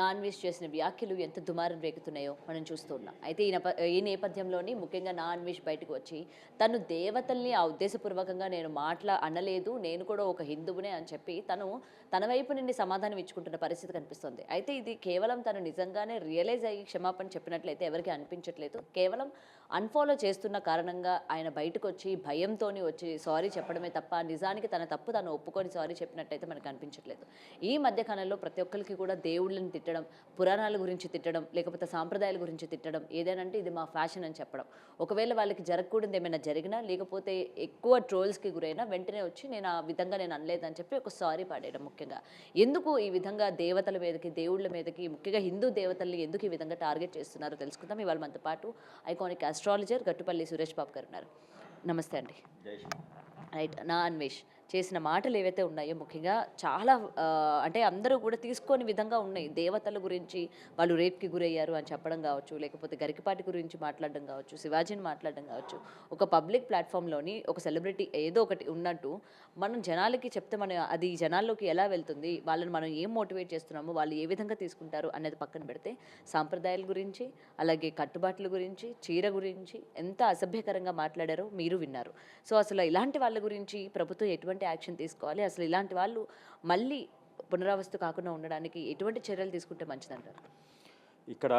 Non veg చేసిన వ్యాఖ్యలు ఎంత దుమారం రేగుతున్నాయో మనం చూస్తూ ఉన్నాం. అయితే ఈ నేపథ్యంలోని ముఖ్యంగా నాన్‌వెజ్ బయటకు వచ్చి తను దేవతల్ని ఆ ఉద్దేశపూర్వకంగా నేను అనలేదు. నేను కూడా ఒక హిందువునే అని చెప్పి తన వైపు నుండి సమాధానం ఇచ్చుకుంటున్న పరిస్థితి కనిపిస్తుంది. అయితే ఇది కేవలం తను నిజంగానే రియలైజ్ అయ్యి క్షమాపణ చెప్పినట్లయితే ఎవరికీ అనిపించట్లేదు. కేవలం అన్‌ఫాలో చేస్తున్న కారణంగా ఆయన బయటకొచ్చి భయంతోని వచ్చి సారీ చెప్పడమే తప్ప నిజానికి తన తప్పు తను ఒప్పుకొని సారీ చెప్పినట్టయితే మనకు అనిపించట్లేదు. ఈ మధ్య కాలంలో ప్రతి ఒక్కరికి కూడా దేవుళ్ళని తిట్టడం, పురాణాల గురించి తిట్టడం, లేకపోతే సాంప్రదాయాల గురించి తిట్టడం, ఏదేనంటే ఇది మా ఫ్యాషన్ అని చెప్పడం. ఒకవేళ వాళ్ళకి జరగకూడనిది ఏమైనా జరిగినా, లేకపోతే ఎక్కువ ట్రోల్స్‌కి గురైనా వెంటనే వచ్చి నేను ఆ విధంగా నేను అనలేదని చెప్పి ఒక సారీ పాడేయడం ముఖ్యంగా. ఎందుకు ఈ విధంగా దేవతల మీదకి, దేవుళ్ళ మీదకి, ముఖ్యంగా హిందూ దేవతల్ని ఎందుకు ఈ విధంగా టార్గెట్ చేస్తున్నారో తెలుసుకుందాం. ఇవాళ మనతో పాటు ఐకానిక్ ఆస్ట్రాలజర్ గట్టుపల్లి సురేష్ బాబు గారు ఉన్నారు. నమస్తే అండి. రైట్. నా అన్వేష్ చేసిన మాటలు ఏవైతే ఉన్నాయో ముఖ్యంగా చాలా అంటే అందరూ కూడా తీసుకోని విధంగా ఉన్నాయి. దేవతల గురించి వాళ్ళు రేప్‌కి గురయ్యారు అని చెప్పడం కావచ్చు, లేకపోతే గరికపాటి గురించి మాట్లాడడం కావచ్చు, శివాజీని మాట్లాడడం కావచ్చు. ఒక పబ్లిక్ ప్లాట్‌ఫామ్‌లోని ఒక సెలబ్రిటీ ఏదో ఒకటి ఉన్నట్టు మనం జనాలకి చెప్తే అది జనాల్లోకి ఎలా వెళ్తుంది, వాళ్ళని మనం ఏం మోటివేట్ చేస్తున్నాము, వాళ్ళు ఏ విధంగా తీసుకుంటారు అనేది పక్కన పెడితే సాంప్రదాయాల గురించి, అలాగే కట్టుబాట్ల గురించి, చీర గురించి ఎంత అసభ్యకరంగా మాట్లాడారో మీరు విన్నారు. సో అసలు ఇలాంటి వాళ్ళ గురించి ప్రభుత్వం ఎటువంటి యాక్షన్ తీసుకోవాలి, అసలు ఇలాంటి వాళ్ళు మళ్ళీ పునరావస్తు కాకుండా ఉండడానికి ఎటువంటి చర్యలు తీసుకుంటే మంచిదంటారు? ఇక్కడ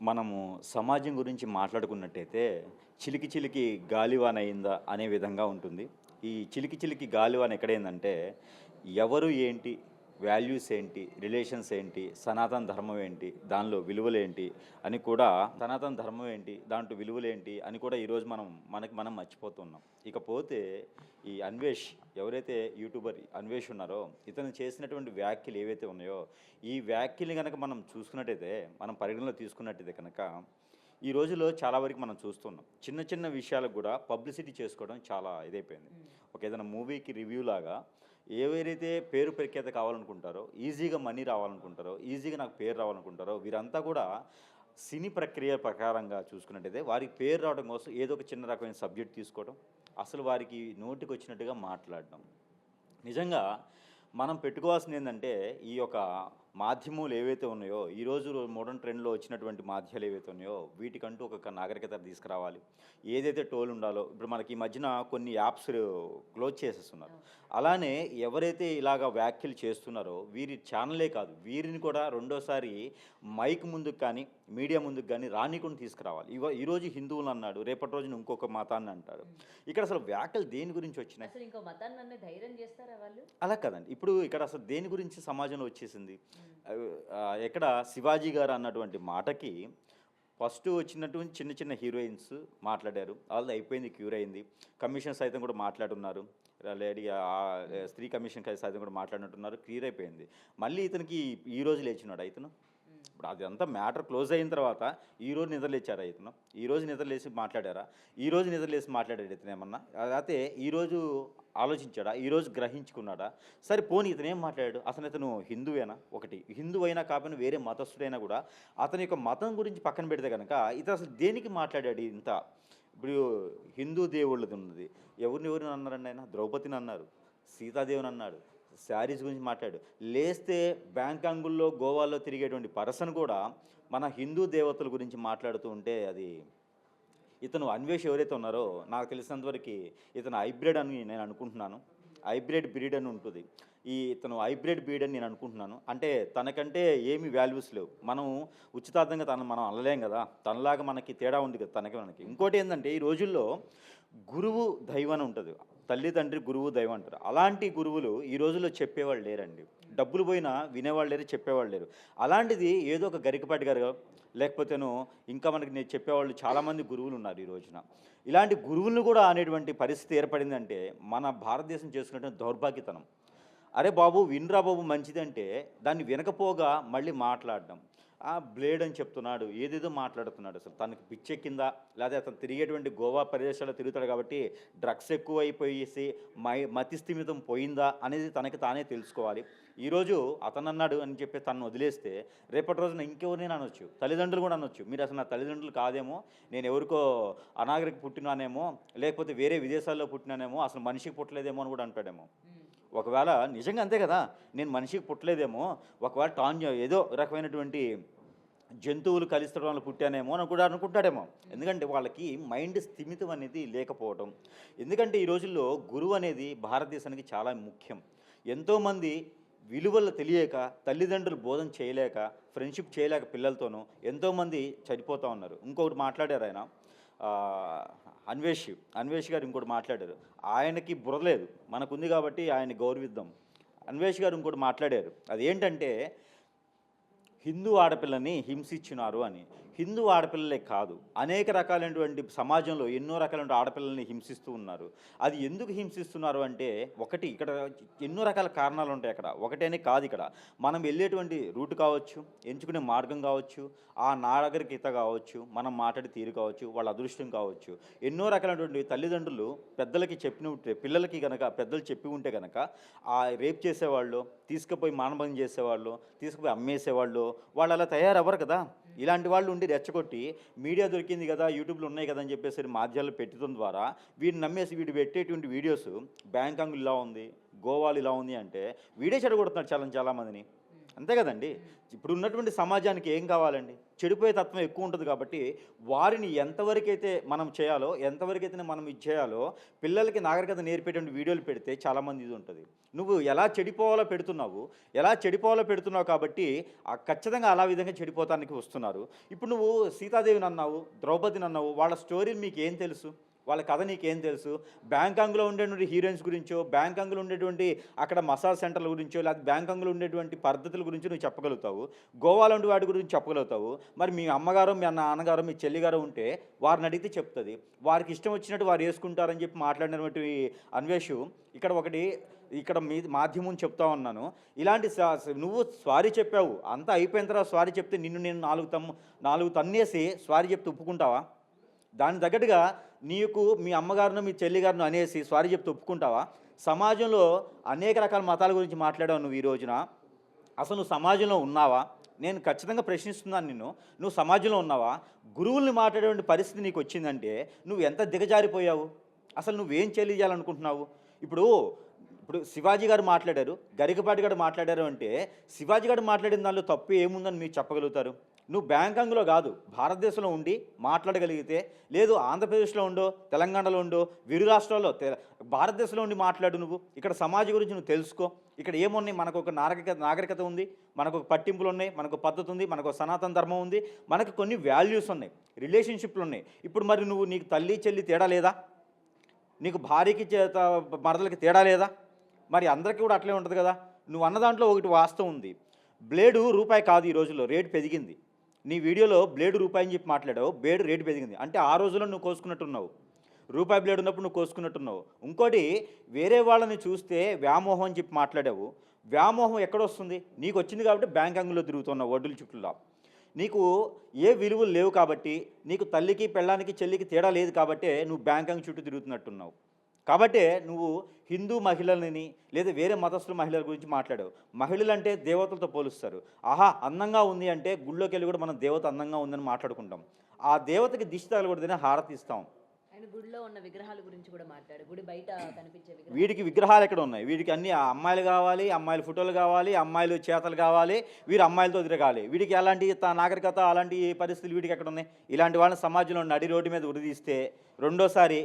మనము సమాజం గురించి మాట్లాడుకున్నట్టయితే చిలికి చిలికి గాలివాన అయిందా అనే విధంగా ఉంటుంది. ఈ చిలికి చిలికి గాలివాన ఎక్కడైందంటే ఎవరు ఏంటి, వాల్యూస్ ఏంటి, రిలేషన్స్ ఏంటి, సనాతన ధర్మం ఏంటి, దానిలో విలువలేంటి అని కూడా సనాతన ధర్మం ఏంటి, దాంట్లో విలువలేంటి అని కూడా ఈరోజు మనం మర్చిపోతున్నాం. ఇకపోతే ఈ అన్వేష్ ఎవరైతే యూట్యూబర్ అన్వేష్ ఉన్నారో ఇతను చేసినటువంటి వ్యాఖ్యలు ఏవైతే ఉన్నాయో ఈ వ్యాఖ్యలు కనుక మనం చూసుకున్నట్టయితే, మనం పరిగణలో తీసుకున్నట్టయితే కనుక ఈ రోజుల్లో చాలా వరకు మనం చూస్తున్నాం. చిన్న చిన్న విషయాలకు కూడా పబ్లిసిటీ చేసుకోవడం చాలా ఇదైపోయింది. ఒక ఏదైనా మూవీకి రివ్యూ లాగా ఎవరైతే పేరు ప్రఖ్యాత కావాలనుకుంటారో, ఈజీగా మనీ రావాలనుకుంటారో, ఈజీగా నాకు పేరు రావాలనుకుంటారో వీరంతా కూడా సినీ ప్రక్రియ ప్రకారంగా చూసుకున్నట్టయితే వారికి పేరు రావడం కోసం ఏదో ఒక చిన్న రకమైన సబ్జెక్ట్ తీసుకోవడం, అసలు వారికి నోటికి వచ్చినట్టుగా మాట్లాడడం. నిజంగా మనం పెట్టుకోవాల్సింది ఏంటంటే ఈ యొక్క మాధ్యమాలు ఏవైతే ఉన్నాయో ఈరోజు మోడర్న్ ట్రెండ్లో వచ్చినటువంటి మాధ్యాలు ఏవైతే ఉన్నాయో వీటికంటూ ఒక నాగరికత తీసుకురావాలి. ఏదైతే టోల్ ఉండాలో ఇప్పుడు మనకి ఈ మధ్యన కొన్ని యాప్స్ క్లోజ్ చేసేస్తున్నారు. అలానే ఎవరైతే ఇలాగ వ్యాఖ్యలు చేస్తున్నారో వీరి ఛానలే కాదు, వీరిని కూడా రెండోసారి మైక్ ముందుకు కానీ మీడియా ముందుకు కానీ రానికుండా తీసుకురావాలి. ఈరోజు హిందువులు అన్నాడు, రేపటి రోజున ఇంకొక మతాన్ని అంటాడు. ఇక్కడ అసలు వ్యాఖ్యలు దేని గురించి వచ్చినాయి? అలా కదండి. ఇప్పుడు ఇక్కడ అసలు దేని గురించి సమాజంలో వచ్చేసింది? ఎక్కడ శివాజీ గారు అన్నటువంటి మాటకి ఫస్ట్ వచ్చినటువంటి చిన్న చిన్న హీరోయిన్స్ మాట్లాడారు, వాళ్ళది అయిపోయింది, క్యూర్ అయింది. కమిషన్ సైతం కూడా మాట్లాడున్నారు, లేడీ స్త్రీ కమిషన్ సైతం కూడా మాట్లాడినట్టున్నారు, క్లియర్ అయిపోయింది. మళ్ళీ ఇతనికి ఈ రోజు లేచినాడు ఇతను. ఇప్పుడు అదంతా మ్యాటర్ క్లోజ్ అయిన తర్వాత ఈరోజు నిద్రలేచారా ఇతను? ఈరోజు నిద్రలేసి మాట్లాడారా? ఈరోజు నిద్రలేసి మాట్లాడాడు ఇతను ఏమన్నా? అయితే ఈరోజు ఆలోచించాడా? ఈరోజు గ్రహించుకున్నాడా? సరే పోనీ ఇతను ఏం మాట్లాడాడు? అసలు ఇతను హిందువేనా? ఒకటి హిందువు అయినా కాకపోయినా వేరే మతస్థుడైనా కూడా అతని యొక్క మతం గురించి పక్కన పెడితే కనుక ఇతను అసలు దేనికి మాట్లాడాడు ఇంత? ఇప్పుడు హిందూ దేవుళ్ళది ఉన్నది, ఎవరిని అన్నారండి ఆయన? ద్రౌపదిని అన్నారు, సీతాదేవిని అన్నాడు, శారీస్ గురించి మాట్లాడు. లేస్తే బ్యాంకాంగుల్లో గోవాలో తిరిగేటువంటి పర్సన్ కూడా మన హిందూ దేవతల గురించి మాట్లాడుతూ ఉంటే అది ఇతను అన్వేష్ ఎవరైతే ఉన్నారో నాకు తెలిసినంతవరకు ఇతను హైబ్రిడ్ అని నేను అనుకుంటున్నాను. హైబ్రిడ్ బ్రీడ్ అని ఉంటుంది. ఇతను హైబ్రిడ్ బ్రీడ్ అని నేను అనుకుంటున్నాను. అంటే తనకంటే ఏమి వాల్యూస్ లేవు. మనం ఉచితార్థంగా మనం అనలేం కదా, తనలాగా మనకి తేడా ఉంది కదా మనకి. ఇంకోటి ఏంటంటే ఈ రోజుల్లో గురువు దైవం అని ఉంటుంది, తల్లిదండ్రి గురువు దైవం అంటారు. అలాంటి గురువులు ఈ రోజుల్లో చెప్పేవాళ్ళు లేరండి. డబ్బులు పోయినా వినేవాళ్ళు లేరు, చెప్పేవాళ్ళు లేరు. అలాంటిది ఏదో ఒక గరికపాటి గారు లేకపోతేనో ఇంకా మనకి నేను చెప్పేవాళ్ళు చాలామంది గురువులు ఉన్నారు ఈ రోజున. ఇలాంటి గురువులను కూడా అనేటువంటి పరిస్థితి ఏర్పడిందంటే మన భారతదేశం చేసుకున్నటువంటి దౌర్భాగ్యతనం. అరే బాబు వినరా బాబు మంచిదంటే దాన్ని వినకపోగా మళ్ళీ మాట్లాడడం, బ్లేడ్ అని చెప్తున్నాడు, ఏదేదో మాట్లాడుతున్నాడు. అసలు తనకి పిచ్చెక్కిందా, లేదా అతను తిరిగేటువంటి గోవా ప్రదేశాల్లో తిరుగుతాడు కాబట్టి డ్రగ్స్ ఎక్కువైపోయేసి మతి స్థిమితం పోయిందా అనేది తనకి తానే తెలుసుకోవాలి. ఈరోజు అతను అన్నాడు అని చెప్పి తను వదిలేస్తే రేపటి రోజున ఇంకెవరినైనా అనొచ్చు, తల్లిదండ్రులు కూడా అనొచ్చు, మీరు అసలు నా తల్లిదండ్రులు కాదేమో, నేను ఎవరికో అనాగరికి పుట్టినానేమో, లేకపోతే వేరే విదేశాల్లో పుట్టినానేమో, అసలు మనిషికి పుట్టలేదేమో అని కూడా అంటాడేమో. ఒకవేళ నిజంగా అంతే కదా, నేను మనిషికి పుట్టలేదేమో, ఒకవేళ ఏదో రకమైనటువంటి జంతువులు కలిస్తడం వల్ల పుట్టానేమో అని కూడా అనుకుంటాడేమో. ఎందుకంటే వాళ్ళకి మైండ్ స్థిమితం అనేది లేకపోవటం. ఎందుకంటే ఈ రోజుల్లో గురువు అనేది భారతదేశానికి చాలా ముఖ్యం. ఎంతోమంది విలువలు తెలియక, తల్లిదండ్రులు బోధన చేయలేక, ఫ్రెండ్షిప్ చేయలేక పిల్లలతోనూ ఎంతోమంది చనిపోతూ ఉన్నారు. ఇంకొకటి మాట్లాడారు ఆయన, అన్వేష్ గారు ఇంకోటి మాట్లాడారు. ఆయనకి బుర్రలేదు, మనకుంది కాబట్టి ఆయన్ని గౌరవిద్దాం. అన్వేష్ గారు ఇంకోటి మాట్లాడారు, అదేంటంటే హిందూ ఆడపిల్లని హింసించినారు అని. హిందూ ఆడపిల్లలే కాదు, అనేక రకాలైనటువంటి సమాజంలో ఎన్నో రకాలైన ఆడపిల్లల్ని హింసిస్తూ ఉన్నారు. అది ఎందుకు హింసిస్తున్నారు అంటే, ఒకటి ఇక్కడ ఎన్నో రకాల కారణాలు ఉంటాయి. అక్కడ ఒకటేనే కాదు, ఇక్కడ మనం వెళ్ళేటువంటి రూట్ కావచ్చు, ఎంచుకునే మార్గం కావచ్చు, ఆ నాగరికత కావచ్చు, మనం మాట్లాడే తీరు కావచ్చు, వాళ్ళ అదృష్టం కావచ్చు. ఎన్నో రకాలైనటువంటి తల్లిదండ్రులు పెద్దలకి చెప్పిన పిల్లలకి కనుక పెద్దలు చెప్పి ఉంటే కనుక ఆ రేప్ చేసేవాళ్ళు, తీసుకుపోయి మానభంగం చేసేవాళ్ళు, తీసుకుపోయి అమ్మేసేవాళ్ళు, వాళ్ళు అలా తయారవ్వరు కదా. ఇలాంటి వాళ్ళు ఉండి రెచ్చగొట్టి మీడియా దొరికింది కదా, యూట్యూబ్లో ఉన్నాయి కదా అని చెప్పేసి మాధ్యమాలు పెట్టడం ద్వారా వీడిని నమ్మేసి వీడు పెట్టేటువంటి వీడియోస్ బ్యాంకాంగ్ ఇలా ఉంది, గోవాలు ఇలా ఉంది అంటే వీడే చెడగొడుతున్నాడు చాలామందిని. అంతే కదండి. ఇప్పుడు ఉన్నటువంటి సమాజానికి ఏం కావాలండి? చెడిపోయే తత్వం ఎక్కువ ఉంటుంది కాబట్టి వారిని ఎంతవరకైతే మనం చేయాలో, ఎంతవరకైతే మనం ఇది చేయాలో, పిల్లలకి నాగరికత నేర్పేటువంటి వీడియోలు పెడితే చాలామంది ఇది ఉంటుంది. నువ్వు ఎలా చెడిపోవాలో పెడుతున్నావు కాబట్టి ఖచ్చితంగా అలా విధంగా చెడిపోతానికి వస్తున్నారు. ఇప్పుడు నువ్వు సీతాదేవిని అన్నావు, ద్రౌపదిని అన్నావు, వాళ్ళ స్టోరీలు మీకు ఏం తెలుసు? వాళ్ళ కథ నీకేం తెలుసు? బ్యాంకాంగ్లో ఉండేటువంటి హీరోయిన్స్ గురించో, బ్యాంకాంగ్లో ఉండేటువంటి అక్కడ మసాజ్ సెంటర్ల గురించో, లేకపోతే బ్యాంకాంగ్లో ఉండేటువంటి పద్ధతుల గురించి నువ్వు చెప్పగలుగుతావు, గోవాలో ఉండే వాటి గురించి చెప్పగలుగుతావు. మరి మీ అమ్మగారు, మీ నాన్నగారు, మీ చెల్లిగారు ఉంటే వారిని అడిగితే చెప్తుంది. వారికి ఇష్టం వచ్చినట్టు వారు వేసుకుంటారని చెప్పి మాట్లాడినటువంటి అన్వేషు ఇక్కడ మీ మాధ్యమం చెప్తా ఉన్నాను. ఇలాంటి నువ్వు సారీ చెప్పావు, అంతా అయిపోయిన తర్వాత సారీ చెప్తే నేను నాలుగు తన్నేసి సారీ చెప్తే ఒప్పుకుంటావా? దాని తగ్గట్టుగా నీకు మీ అమ్మగారును, మీ చెల్లిగారును అనేసి సారీ చెప్తే ఒప్పుకుంటావా? సమాజంలో అనేక రకాల మతాల గురించి మాట్లాడావు నువ్వు ఈ రోజున. అసలు నువ్వు సమాజంలో ఉన్నావా? నేను ఖచ్చితంగా ప్రశ్నిస్తున్నాను నిన్ను. నువ్వు సమాజంలో ఉన్నావా? గురువుల్ని మాట్లాడేటువంటి పరిస్థితి నీకు వచ్చిందంటే నువ్వు ఎంత దిగజారిపోయావు? అసలు నువ్వేం తెలియజేయాలనుకుంటున్నావు? ఇప్పుడు శివాజీ గారు మాట్లాడారు, గరికపాటి గారు మాట్లాడారు అంటే శివాజీ గారు మాట్లాడిన దానిలో తప్పు ఏముందని మీరు చెప్పగలుగుతారు? నువ్వు బ్యాంకాంగ్లో కాదు, భారతదేశంలో ఉండి మాట్లాడగలిగితే, లేదు ఆంధ్రప్రదేశ్లో ఉండో, తెలంగాణలో ఉండో, విరు రాష్ట్రాల్లో భారతదేశంలో ఉండి మాట్లాడు. నువ్వు ఇక్కడ సమాజం గురించి నువ్వు తెలుసుకో. ఇక్కడ ఏమున్నాయి? మనకు ఒక నాగరికత ఉంది, మనకు ఒక పట్టింపులు ఉన్నాయి, మనకు పద్ధతి ఉంది, మనకు సనాతన ధర్మం ఉంది, మనకు కొన్ని వాల్యూస్ ఉన్నాయి, రిలేషన్షిప్లు ఉన్నాయి. ఇప్పుడు మరి నీకు తల్లి చెల్లి తేడా లేదా? నీకు భార్యకి మరదలకి తేడా లేదా? మరి అందరికీ కూడా అట్లే ఉంటుంది కదా. నువ్వు అన్న దాంట్లో ఒకటి వాస్తవం ఉంది. బ్లేడు రూపాయి కాదు, ఈ రోజుల్లో రేటు పెరిగింది. నీ వీడియోలో బ్లేడు రూపాయి అని చెప్పి మాట్లాడావు, బ్లేడు రేటు పెరిగింది అంటే ఆ రోజుల్లో నువ్వు కోసుకున్నట్టున్నావు. రూపాయి బ్లేడ్ ఉన్నప్పుడు నువ్వు కోసుకున్నట్టున్నావు. ఇంకోటి, వేరే వాళ్ళని చూస్తే వ్యామోహం అని చెప్పి మాట్లాడావు. వ్యామోహం ఎక్కడొస్తుంది? నీకు వచ్చింది కాబట్టి బ్యాంకాంగ్లో తిరుగుతున్నావు ఒడ్డుల చుట్టూలా. నీకు ఏ విలువలు లేవు కాబట్టి, నీకు తల్లికి పెళ్ళానికి చెల్లికి తేడా లేదు కాబట్టే నువ్వు బ్యాంకాంగ్ చుట్టూ తిరుగుతున్నట్టున్నావు. కాబట్టే నువ్వు హిందూ మహిళలని లేదా వేరే మతస్థుల మహిళల గురించి మాట్లాడావు. మహిళలు అంటే దేవతలతో పోలుస్తారు. ఆహా అందంగా ఉంది అంటే గుళ్ళోకి వెళ్ళి కూడా మనం దేవత అందంగా ఉందని మాట్లాడుకుంటాం. ఆ దేవతకి దిష్టి తగలకూడదని హారతి ఇస్తాం. గుడిలో ఉన్న విగ్రహాల గురించి కూడా మాట్లాడు. గుడి బయట కనిపించే వీడికి విగ్రహాలు ఎక్కడ ఉన్నాయి? వీడికి అన్ని అమ్మాయిలు కావాలి, అమ్మాయిల ఫోటోలు కావాలి, అమ్మాయిలు చేతలు కావాలి, వీరు అమ్మాయిలతో తిరగాలి. వీడికి అలాంటి నాగరికత, అలాంటి పరిస్థితులు వీడికి ఎక్కడ ఉన్నాయి? ఇలాంటి వాళ్ళని సమాజంలో నడి రోడ్డు మీద ఉరిదీస్తే రెండోసారి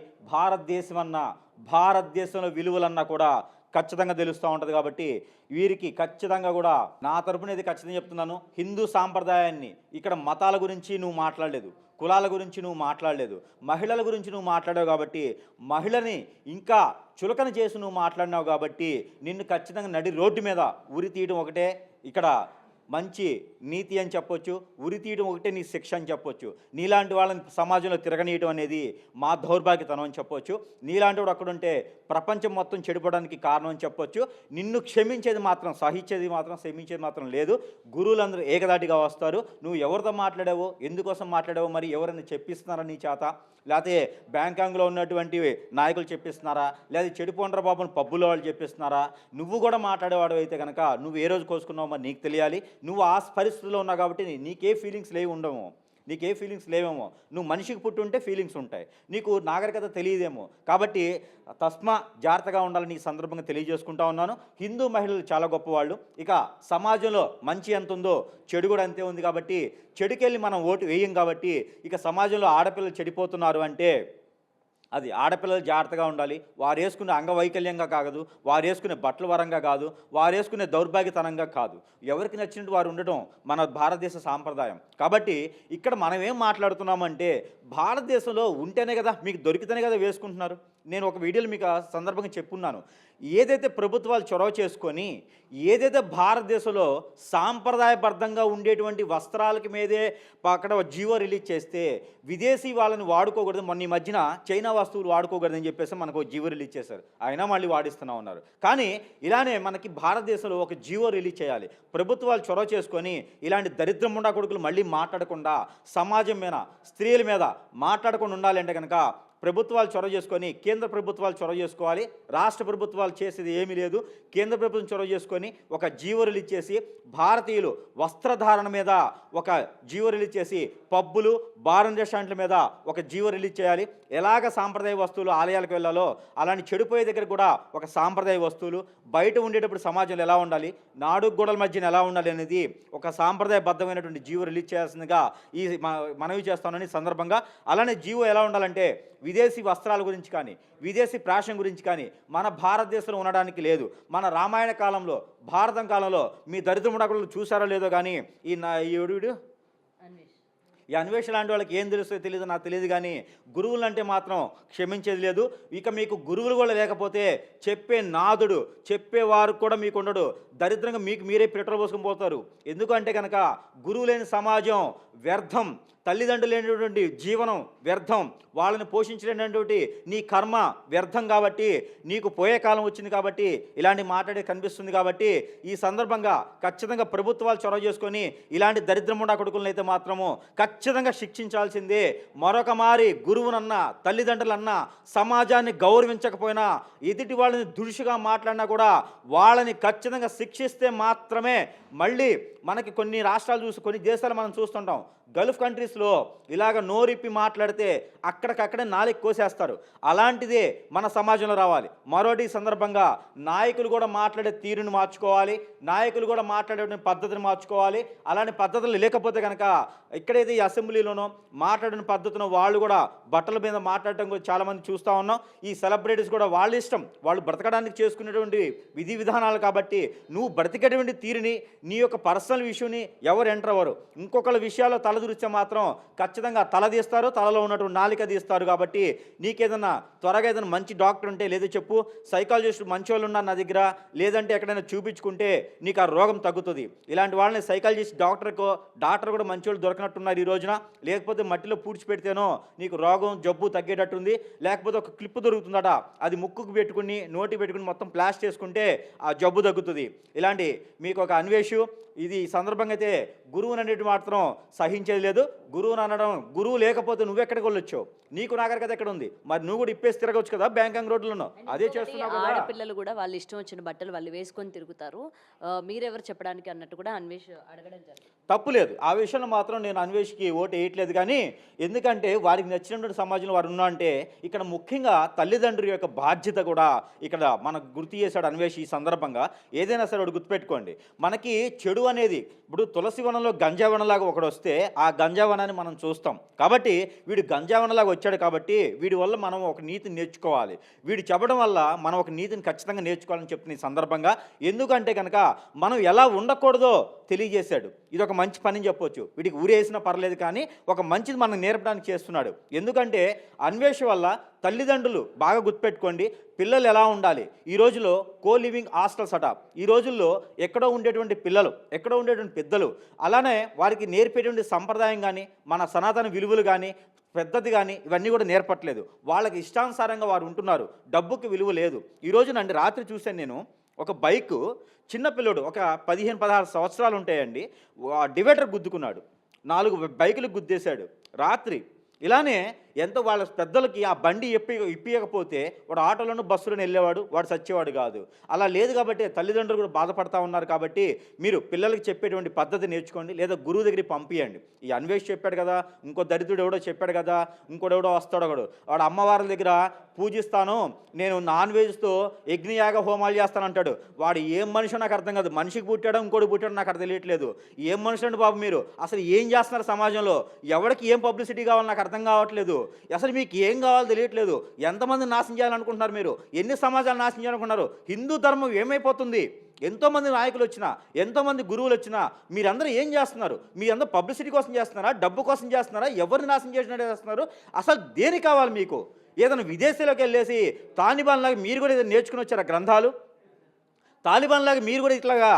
భారతదేశంలో విలువలన్నా కూడా ఖచ్చితంగా తెలుస్తూ ఉంటుంది. కాబట్టి వీరికి ఖచ్చితంగా కూడా నా తరపున ఇది ఖచ్చితంగా చెప్తున్నాను. హిందూ సాంప్రదాయాన్ని, ఇక్కడ మతాల గురించి నువ్వు మాట్లాడలేదు, కులాల గురించి నువ్వు మాట్లాడలేదు, మహిళల గురించి నువ్వు మాట్లాడావు కాబట్టి, మహిళని ఇంకా చులకన చేసి నువ్వు మాట్లాడినావు కాబట్టి నిన్ను ఖచ్చితంగా నడి రోడ్డు మీద ఉరి తీయడం ఒకటే ఇక్కడ మంచి నీతి అని చెప్పొచ్చు, ఉరి తీయడం ఒకటే నీ శిక్ష అని చెప్పొచ్చు. నీలాంటి వాళ్ళని సమాజంలో తిరగనీయడం అనేది మా దౌర్భాగ్యతనం అని చెప్పొచ్చు. నీలాంటి వాడు అక్కడుంటే ప్రపంచం మొత్తం చెడిపోవడానికి కారణం అని చెప్పొచ్చు. నిన్ను క్షమించేది మాత్రం, క్షమించేది మాత్రం లేదు. గురువులందరూ ఏకదాటిగా వస్తారు. నువ్వు ఎవరితో మాట్లాడావో, ఎందుకోసం మాట్లాడావో, మరి ఎవరైనా చెప్పిస్తున్నారా నీ చేత? లేకపోతే బ్యాంకాంగ్లో ఉన్నటువంటి నాయకులు చెప్పిస్తున్నారా? లేదా చెడిపోండ్ర బాబుని పబ్బులో వాళ్ళు చెప్పిస్తున్నారా? నువ్వు కూడా మాట్లాడేవాడు అయితే కనుక నువ్వు ఏ రోజు కోసుకున్నావు మరి నీకు తెలియాలి. నువ్వు ఆ పరిస్థితిలో ఉన్నావు కాబట్టి నీకే ఫీలింగ్స్ లేవు ఉండవు. నీకు ఏ ఫీలింగ్స్ లేవేమో, నువ్వు మనిషికి పుట్టి ఉంటే ఫీలింగ్స్ ఉంటాయి, నీకు నాగరికత తెలియదేమో. కాబట్టి తస్మా జాగ్రత్తగా ఉండాలని ఈ సందర్భంగా తెలియజేసుకుంటా ఉన్నాను. హిందూ మహిళలు చాలా గొప్పవాళ్ళు. ఇక సమాజంలో మంచి ఎంత ఉందో చెడు కూడా అంతే ఉంది. కాబట్టి చెడుకెళ్ళి మనం ఓటు వేయం. కాబట్టి ఇక సమాజంలో ఆడపిల్లలు చెడిపోతున్నారు అంటే అది ఆడపిల్లలు జాగ్రత్తగా ఉండాలి. వారు వేసుకునే అంగవైకల్యంగా కాదు, వారు వేసుకునే బట్టల వరంగా కాదు, వారు వేసుకునే దౌర్భాగ్యతనంగా కాదు, ఎవరికి నచ్చినట్టు వారు ఉండటం మన భారతదేశ సాంప్రదాయం. కాబట్టి ఇక్కడ మనం ఏం మాట్లాడుతున్నామంటే భారతదేశంలో ఉంటేనే కదా, మీకు దొరికితేనే కదా వేసుకుంటున్నారు. నేను ఒక వీడియోలో మీకు ఆ సందర్భంగా చెప్పున్నాను. ఏదైతే ప్రభుత్వాలు చొరవ చేసుకొని ఏదైతే భారతదేశంలో సాంప్రదాయబద్ధంగా ఉండేటువంటి వస్త్రాలకి మీదే అక్కడ జీవో రిలీజ్ చేస్తే విదేశీ వాళ్ళని వాడుకోకూడదు, మొన్న ఈ మధ్యన చైనా వస్తువులు వాడుకోకూడదని చెప్పేసి మనకు జీవో రిలీజ్ చేశారు. అయినా మళ్ళీ వాడిస్తూనే ఉన్నారు. కానీ ఇలానే మనకి భారతదేశంలో ఒక జీవో రిలీజ్ చేయాలి. ప్రభుత్వాలు చొరవ చేసుకొని ఇలాంటి దరిద్రం ఉండా కొడుకులు మళ్ళీ మాట్లాడకుండా, సమాజం మీద స్త్రీల మీద మాట్లాడకుండా ఉండాలంటే కనుక ప్రభుత్వాలు చొరవ చేసుకొని, కేంద్ర ప్రభుత్వాలు చొరవ చేసుకోవాలి. రాష్ట్ర ప్రభుత్వాలు చేసేది ఏమీ లేదు. కేంద్ర ప్రభుత్వం చొరవ చేసుకొని ఒక జీవో రిలీజ్ చేసి భారతీయులు వస్త్రధారణ మీద ఒక జీవో రిలీజ్ చేసి పబ్బులు, బార్ అండ్ రెస్టారెంట్ల మీద ఒక జీవో రిలీజ్ చేయాలి. ఎలాగ సాంప్రదాయ వస్తువులు ఆలయాలకు వెళ్ళాలో అలాంటి చెడిపోయే దగ్గర కూడా ఒక సాంప్రదాయ వస్తువులు బయట ఉండేటప్పుడు సమాజంలో ఎలా ఉండాలి, నాడు గోడల మధ్యన ఎలా ఉండాలి అనేది ఒక సాంప్రదాయబద్ధమైనటువంటి జీవో రిలీజ్ చేయాల్సిందిగా ఈ మనవి చేస్తానని సందర్భంగా. అలానే జీవో ఎలా ఉండాలంటే విదేశీ వస్త్రాల గురించి కానీ, విదేశీ ఫ్యాషన్ గురించి కానీ మన భారతదేశంలో ఉండడానికి లేదు. మన రామాయణ కాలంలో, భారతం కాలంలో మీ దరిద్రముడకులు చూసారో లేదో కానీ ఈ అన్వేషణ లాంటి వాళ్ళకి ఏం తెలుస్తుందో తెలియదు, నాకు తెలియదు. కానీ గురువులు అంటే మాత్రం క్షమించేది లేదు. ఇక మీకు గురువులు కూడా లేకపోతే చెప్పే నాదుడు, చెప్పేవారు కూడా మీకు ఉండడు. దరిద్రంగా మీకు మీరే పెట్రోల్ పోసుకొని పోతారు. ఎందుకంటే కనుక గురువు లేని సమాజం వ్యర్థం, తల్లిదండ్రులు లేనటువంటి జీవనం వ్యర్థం, వాళ్ళని పోషించలేనటువంటి నీ కర్మ వ్యర్థం. కాబట్టి నీకు పోయే కాలం వచ్చింది. కాబట్టి ఇలాంటి మాట్లాడే కనిపిస్తుంది. కాబట్టి ఈ సందర్భంగా ఖచ్చితంగా ప్రభుత్వాలు చొరవ చేసుకొని ఇలాంటి దరిద్రముండా కొడుకులను అయితే మాత్రము ఖచ్చితంగా శిక్షించాల్సిందే. మరొక మారి గురువునన్నా, తల్లిదండ్రులన్నా, సమాజాన్ని గౌరవించకపోయినా, ఎదుటి వాళ్ళని దురుసుగా మాట్లాడినా కూడా వాళ్ళని ఖచ్చితంగా శిక్షిస్తే మాత్రమే మళ్ళీ మనకి కొన్ని రాష్ట్రాలు చూసి, కొన్ని దేశాలు మనం చూస్తుంటాం. గల్ఫ్ కంట్రీస్లో ఇలాగ నోరిప్పి మాట్లాడితే అక్కడికక్కడే నాలుగు కోసేస్తారు. అలాంటిదే మన సమాజంలో రావాలి. మరోటి సందర్భంగా నాయకులు కూడా మాట్లాడే తీరుని మార్చుకోవాలి, నాయకులు కూడా మాట్లాడే పద్ధతిని మార్చుకోవాలి. అలాంటి పద్ధతులు లేకపోతే కనుక ఇక్కడైతే ఈ అసెంబ్లీలోనో మాట్లాడిన పద్ధతిలో వాళ్ళు కూడా బట్టల మీద మాట్లాడటం కూడా చాలామంది చూస్తూ ఉన్నాం. ఈ సెలబ్రిటీస్ కూడా వాళ్ళ ఇష్టం, వాళ్ళు బ్రతకడానికి చేసుకునేటువంటి విధి విధానాలు. కాబట్టి నువ్వు బ్రతికేటువంటి తీరుని, నీ యొక్క పర్సనల్ విషయాన్ని ఎవరు ఎంటర్ అవ్వరు. ఇంకొకళ్ళ విషయాల్లో తలదూరిస్తే మాత్రం ఖచ్చితంగా తల తీస్తారు, తలలో ఉన్నటువంటి నాలిక తీస్తారు. కాబట్టి నీకేదన్నా త్వరగా ఏదైనా మంచి డాక్టర్ ఉంటే లేదా చెప్పు, సైకాలజిస్ట్ మంచి వాళ్ళు ఉన్నారు నా దగ్గర, లేదంటే ఎక్కడైనా చూపించుకుంటే నీకు ఆ రోగం తగ్గుతుంది. ఇలాంటి వాళ్ళని సైకాలజిస్ట్ డాక్టర్ కూడా మంచి వాళ్ళు దొరకనట్టున్నారు ఈ రోజున. లేకపోతే మట్టిలో పూడ్చిపెడితేనో నీకు రోగం జబ్బు తగ్గేటట్టుంది. లేకపోతే ఒక క్లిప్ దొరుకుతుందట, అది ముక్కుకు పెట్టుకుని నోటి పెట్టుకుని మొత్తం ప్లాస్ట్ చేసుకుంటే ఆ జబ్బు తగ్గుతుంది. ఇలాంటి మీకు ఒక అన్వేషు ఇది సందర్భంగా అయితే గురువుని అనేది మాత్రం సహించేది లేదు. గురువుని అనడం, గురువు లేకపోతే నువ్వెక్కడికి వెళ్ళొచ్చావు, నీకు నాగరికత ఎక్కడ ఉంది? మరి నువ్వు కూడా ఇప్పేసి తిరగవచ్చు కదా బ్యాంకాంగ్ రోడ్లలో. అదే చేస్తున్నావు కదా. ఆడపిల్లలు కూడా వాళ్ళు ఇష్టం వచ్చిన బట్టలు వాళ్ళు వేసుకొని తిరుగుతారు. మీరెవరు చెప్పడానికి అన్నట్టు కూడా అన్వేష్ అడగడం జరిగింది. తప్పు లేదు. ఆ విషయంలో మాత్రం నేను అన్వేష్కి ఓటు వేయట్లేదు. కానీ ఎందుకంటే వారికి నచ్చినటువంటి సమాజంలో వారు ఉన్నా అంటే ఇక్కడ ముఖ్యంగా తల్లిదండ్రుల యొక్క బాధ్యత కూడా ఇక్కడ మనకు గుర్తు చేశాడు అన్వేష్. ఈ సందర్భంగా ఏదైనా సరే వాడు గుర్తుపెట్టుకోండి, మనకి చెడు అనేది ఇప్పుడు తులసి వనంలో గంజావనంలాగా ఒకడు వస్తే ఆ గంజావనాన్ని మనం చూస్తాం. కాబట్టి వీడు గంజావనంలాగా వచ్చాడు. కాబట్టి వీడి వల్ల మనం ఒక నీతిని నేర్చుకోవాలి. వీడు చెప్పడం వల్ల మనం ఒక నీతిని ఖచ్చితంగా నేర్చుకోవాలని చెప్తున్న ఈ సందర్భంగా. ఎందుకంటే కనుక మనం ఎలా ఉండకూడదో తెలియజేశాడు. ఇది ఒక మంచి పని చెప్పొచ్చు. వీడికి ఊరేసినా పర్లేదు, కానీ ఒక మంచిది మనం నేర్పడానికి చేస్తున్నాడు. ఎందుకంటే అన్వేష వల్ల తల్లిదండ్రులు బాగా గుర్తుపెట్టుకోండి, పిల్లలు ఎలా ఉండాలి. ఈ రోజులో కో లివింగ్ హాస్టల్స్ అట. ఈ రోజుల్లో ఎక్కడో ఉండేటువంటి పిల్లలు, ఎక్కడో ఉండేటువంటి పెద్దలు, అలానే వారికి నేర్పేటువంటి సంప్రదాయం కానీ, మన సనాతన విలువలు కానీ, పెద్దది కానీ ఇవన్నీ కూడా నేర్పట్లేదు. వాళ్ళకి ఇష్టానుసారంగా వారు ఉంటున్నారు. డబ్బుకి విలువ లేదు. ఈ రోజునండి రాత్రి చూశాను నేను, ఒక బైకు చిన్నపిల్లడు ఒక 15-16 సంవత్సరాలు ఉంటాయండి, డివైడర్ గుద్దుకున్నాడు, 4 బైకులు గుద్దేశాడు రాత్రి. ఇలానే ఎంతో వాళ్ళ పెద్దలకి ఆ బండి ఇప్పియకపోతే వాడు ఆటోలోనూ బస్సులోనే వెళ్ళేవాడు, వాడు చచ్చేవాడు కాదు. అలా లేదు కాబట్టి తల్లిదండ్రులు కూడా బాధపడతా ఉన్నారు. కాబట్టి మీరు పిల్లలకి చెప్పేటువంటి పద్ధతి నేర్చుకోండి, లేదా గురువు దగ్గరికి పంపించండి. ఈ అన్వేష్ చెప్పాడు కదా, ఇంకో దరిద్రుడు ఎవడో చెప్పాడు కదా, ఇంకోడెవడో వస్తాడు ఒకడు, వాడు అమ్మవారి దగ్గర పూజిస్తాను, నేను నాన్ వెజ్తో యజ్ఞయాగ హోమాలు చేస్తానంటాడు. వాడు ఏం మనిషి నాకు అర్థం కాదు. మనిషికి పుట్టాడో ఇంకోటి పుట్టాడో నాకు అర్థం తెలియట్లేదు. ఏం మనుషులండి బాబు మీరు? అసలు ఏం చేస్తున్నారు సమాజంలో? ఎవరికి ఏం పబ్లిసిటీ కావాలో నాకు అర్థం కావట్లేదు. అసలు మీకు ఏం కావాలో తెలియట్లేదు. ఎంతమంది నాశనం చేయాలనుకుంటున్నారు మీరు? ఎన్ని సమాజాలు నాశనం చేయాలనుకుంటున్నారు? హిందూ ధర్మం ఏమైపోతుంది? ఎంతోమంది నాయకులు వచ్చినా, ఎంతోమంది గురువులు వచ్చినా మీరందరూ ఏం చేస్తున్నారు? మీరందరూ పబ్లిసిటీ కోసం చేస్తున్నారా, డబ్బు కోసం చేస్తున్నారా, ఎవరిని నాశనం చేసినట్టు చేస్తున్నారు? అసలు దేనికి కావాలి మీకు? ఏదైనా విదేశీలోకి వెళ్ళేసి తాలిబాన్లాగా మీరు కూడా ఏదైనా నేర్చుకుని వచ్చారా గ్రంథాలు? తాలిబాన్లాగా మీరు కూడా ఇట్లాగా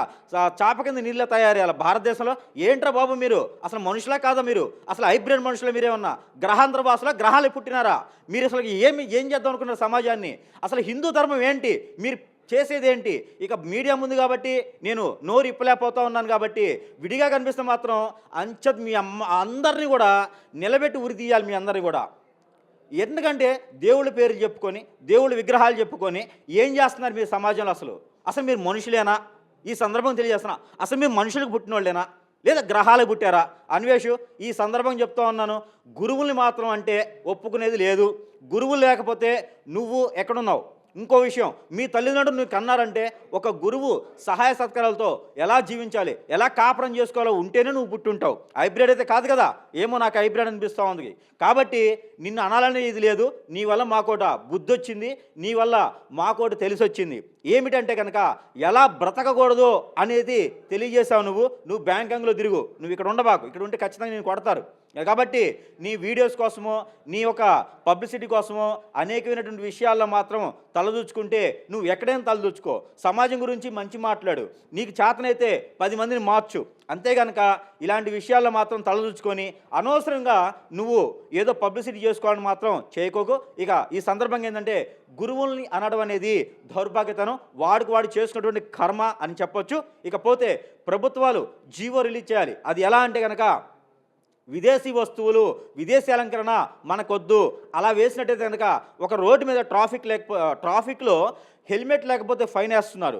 చాప కింద నీళ్ళ తయారయ్యాలి భారతదేశంలో? ఏంట్రా బాబు మీరు? అసలు మనుషులా కాదా మీరు? అసలు హైబ్రిడ్ మనుషులు మీరేమన్నా? గ్రహాంతర భాషలో గ్రహాలు పుట్టినారా మీరు? అసలు ఏం చేద్దాం అనుకున్నారు సమాజాన్ని? అసలు హిందూ ధర్మం ఏంటి? మీరు చేసేది ఏంటి? ఇక మీడియా ఉంది కాబట్టి నేను నోరు ఇప్పలేకపోతా ఉన్నాను కాబట్టి విడిగా కనిపిస్తే మాత్రం అంచత్ మీ అందరినీ కూడా నిలబెట్టి ఉరి తీయాలి మీ అందరినీ కూడా. ఎందుకంటే దేవుళ్ళ పేరు చెప్పుకొని, దేవుళ్ళ విగ్రహాలు చెప్పుకొని ఏం చేస్తున్నారు మీరు సమాజంలో? అసలు మీరు మనుషులేనా? ఈ సందర్భం తెలియజేస్తున్నా. అసలు మీరు మనుషులకు పుట్టిన వాళ్ళేనా, లేదా గ్రహాలకు పుట్టారా? అన్వేషు, ఈ సందర్భం చెప్తా ఉన్నాను, గురువుల్ని మాత్రం అంటే ఒప్పుకునేది లేదు. గురువులు లేకపోతే నువ్వు ఎక్కడున్నావు? ఇంకో విషయం, మీ తల్లిదండ్రులు నువ్వు కన్నారంటే ఒక గురువు సహాయ సత్కారాలతో ఎలా జీవించాలి, ఎలా కాపురం చేసుకోవాలో ఉంటేనే నువ్వు పుట్టుంటావు. హైబ్రిడ్ అయితే కాదు కదా. ఏమో నాకు హైబ్రిడ్ అనిపిస్తూ ఉంది. కాబట్టి నిన్ను అనాలనే ఇది లేదు. నీ వల్ల మాకోట బుద్ధి వచ్చింది, నీ వల్ల మాకోటి తెలిసి వచ్చింది. ఏమిటంటే కనుక ఎలా బ్రతకకూడదు అనేది తెలియజేసావు. నువ్వు బ్యాంకాంగ్లో తిరుగు, నువ్వు ఇక్కడ ఉండబాకు. ఇక్కడ ఉంటే ఖచ్చితంగా నేను కొడతారు. కాబట్టి నీ వీడియోస్ కోసమో, నీ యొక్క పబ్లిసిటీ కోసమో అనేకమైనటువంటి విషయాల్లో మాత్రం తలదూచుకుంటే నువ్వు ఎక్కడైనా తలదూచుకో. సమాజం గురించి మంచి మాట్లాడు, నీకు చేతనైతే 10 మందిని మార్చు. అంతేగనక ఇలాంటి విషయాల్లో మాత్రం తలదూచుకొని అనవసరంగా నువ్వు ఏదో పబ్లిసిటీ చేసుకోవాలని మాత్రం చేయకోకు. ఇక ఈ సందర్భంగా ఏంటంటే గురువుల్ని అనడం అనేది దౌర్భాగ్యతనం, వాడు చేసుకున్నటువంటి కర్మ అని చెప్పొచ్చు. ఇకపోతే ప్రభుత్వాలు జీవో రిలీజ్ చేయాలి. అది ఎలా అంటే కనుక విదేశీ వస్తువులు, విదేశీ అలంకరణ మనకొద్దు. అలా వేసినట్టయితే కనుక ఒక రోడ్డు మీద ట్రాఫిక్లో హెల్మెట్ లేకపోతే ఫైన్ వేస్తున్నారు,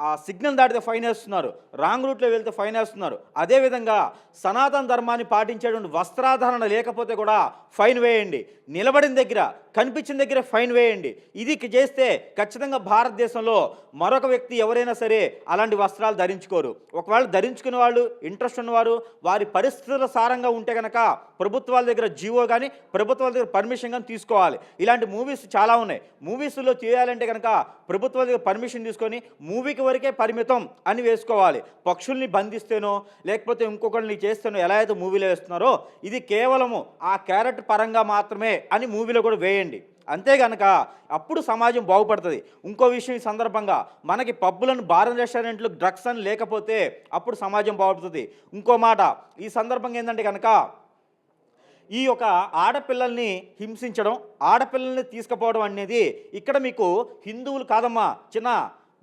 ఆ సిగ్నల్ దాటితే ఫైన్ వేస్తున్నారు, రాంగ్ రూట్లో వెళ్తే ఫైన్ వేస్తున్నారు. అదేవిధంగా సనాతన ధర్మాన్ని పాటించేటువంటి వస్త్రాధారణ లేకపోతే కూడా ఫైన్ వేయండి. నిలబడిన దగ్గర, కనిపించిన దగ్గర ఫైన్ వేయండి. ఇది చేస్తే ఖచ్చితంగా భారతదేశంలో మరొక వ్యక్తి ఎవరైనా సరే అలాంటి వస్త్రాలు ధరించుకోరు. ఒకవేళ ధరించుకునే వాళ్ళు, ఇంట్రెస్ట్ ఉన్నవారు, వారి పరిస్థితుల సారంగా ఉంటే కనుక ప్రభుత్వాల దగ్గర జీవో కానీ, ప్రభుత్వాల దగ్గర పర్మిషన్ కానీ తీసుకోవాలి. ఇలాంటి మూవీస్ చాలా ఉన్నాయి. మూవీస్లో చేయాలంటే కనుక ప్రభుత్వాల దగ్గర పర్మిషన్ తీసుకొని మూవీకి వరకే పరిమితం అని వేసుకోవాలి. పక్షుల్ని బంధిస్తేనో లేకపోతే ఇంకొకరిని చేస్తేనో ఎలా అయితే మూవీలో వేస్తున్నారో ఇది కేవలము ఆ క్యారెక్టర్ పరంగా మాత్రమే అని మూవీలో కూడా వేయండి. అంతేగనక అప్పుడు సమాజం బాగుపడుతుంది. ఇంకో విషయం, ఈ సందర్భంగా మనకి పబ్బులను, బార్ రెస్టారెంట్లు, డ్రగ్స్ అని లేకపోతే అప్పుడు సమాజం బాగుపడుతుంది. ఇంకో మాట ఈ సందర్భంగా ఏంటంటే కనుక ఈ యొక్క ఆడపిల్లల్ని హింసించడం, ఆడపిల్లల్ని తీసుకుపోవడం అనేది ఇక్కడ మీకు హిందువులు కాదమ్మా, చిన్న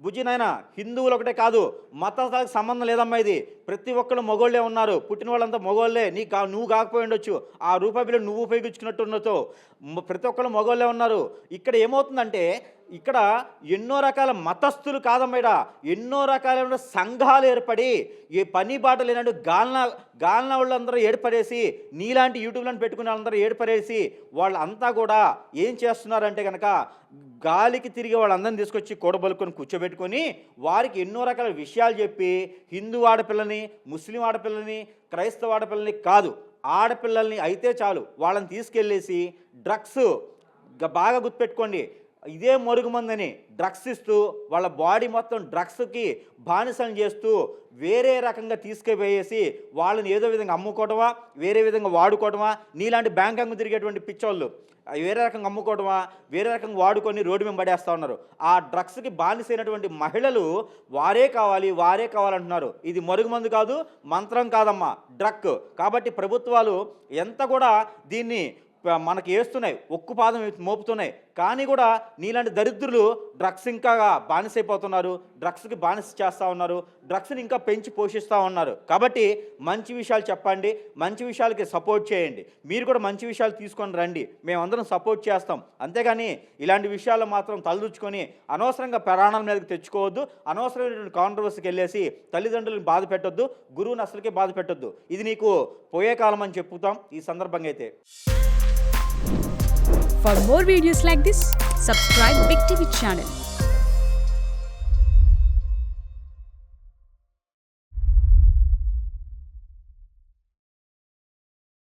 బుజ్జినైనా హిందువులు ఒకటే కాదు, మతాలకు సంబంధం లేదమ్మా. ఇది ప్రతి ఒక్కళ్ళు మగోళ్ళే ఉన్నారు, పుట్టిన వాళ్ళంతా మగోళ్ళే. నువ్వు కాకపోయి ఉండొచ్చు, ఆ రూపాయి బిల్లు నువ్వు ఉపయోగించుకున్నట్టు ఉండొచ్చు, ప్రతి ఒక్కళ్ళు మగోళ్ళే ఉన్నారు. ఇక్కడ ఏమవుతుందంటే ఇక్కడ ఎన్నో రకాల మతస్థులు కాదమ్మా, ఎన్నో రకాలైన సంఘాలు ఏర్పడి ఏ పని బాట లేనట్టు గాలిన వాళ్ళందరూ ఏర్పడేసి, నీలాంటి యూట్యూబ్లను పెట్టుకునే వాళ్ళందరూ ఏర్పడేసి వాళ్ళంతా కూడా ఏం చేస్తున్నారంటే కనుక గాలికి తిరిగి వాళ్ళందరినీ తీసుకొచ్చి కూడబలుకొని కూర్చోబెట్టుకొని వారికి ఎన్నో రకాల విషయాలు చెప్పి హిందూ ఆడపిల్లని, ముస్లిం ఆడపిల్లని, క్రైస్తవ ఆడపిల్లని కాదు, ఆడపిల్లల్ని అయితే చాలు వాళ్ళని తీసుకెళ్ళేసి డ్రగ్స్, బాగా గుర్తుపెట్టుకోండి, ఇదే మరుగుమందని డ్రగ్స్ ఇస్తూ వాళ్ళ బాడీ మొత్తం డ్రగ్స్కి బానిసలు చేస్తూ వేరే రకంగా తీసుకుపోయేసి వాళ్ళని ఏదో విధంగా అమ్ముకోవటమా, వేరే విధంగా వాడుకోవటమా, నీలాంటి బ్యాంకాంగ్ తిరిగేటువంటి పిచ్చోళ్ళు వేరే రకంగా అమ్ముకోవటమా, వేరే రకంగా వాడుకొని రోడ్డు మీద పడేస్తూ ఉన్నారు. ఆ డ్రగ్స్కి బానిసైనటువంటి మహిళలు వారే కావాలంటున్నారు. ఇది మరుగుమందు కాదు, మంత్రం కాదమ్మా, డ్రగ్. కాబట్టి ప్రభుత్వాలు ఎంత కూడా దీన్ని మనకి వేస్తున్నాయి, ఒక్కు పాదం మోపుతున్నాయి, కానీ కూడా నీలాంటి దరిద్రులు డ్రగ్స్ ఇంకా బానిసైపోతున్నారు, డ్రగ్స్కి బానిస చేస్తూ ఉన్నారు, డ్రగ్స్ని ఇంకా పెంచి పోషిస్తూ ఉన్నారు. కాబట్టి మంచి విషయాలు చెప్పండి, మంచి విషయాలకి సపోర్ట్ చేయండి. మీరు కూడా మంచి విషయాలు తీసుకొని రండి, మేమందరం సపోర్ట్ చేస్తాం. అంతేగాని ఇలాంటి విషయాలు మాత్రం తలదూచుకొని అనవసరంగా ప్రాణాల మీదకి తెచ్చుకోవద్దు, అనవసరమైనటువంటి కాంట్రవర్సీకి వెళ్ళేసి తల్లిదండ్రులను బాధ పెట్టొద్దు, గురువుని అసలుకే బాధ పెట్టొద్దు. ఇది నీకు పోయే కాలం అని చెప్పుతాం ఈ సందర్భంగా అయితే. For more videos like this, subscribe Big TV channel.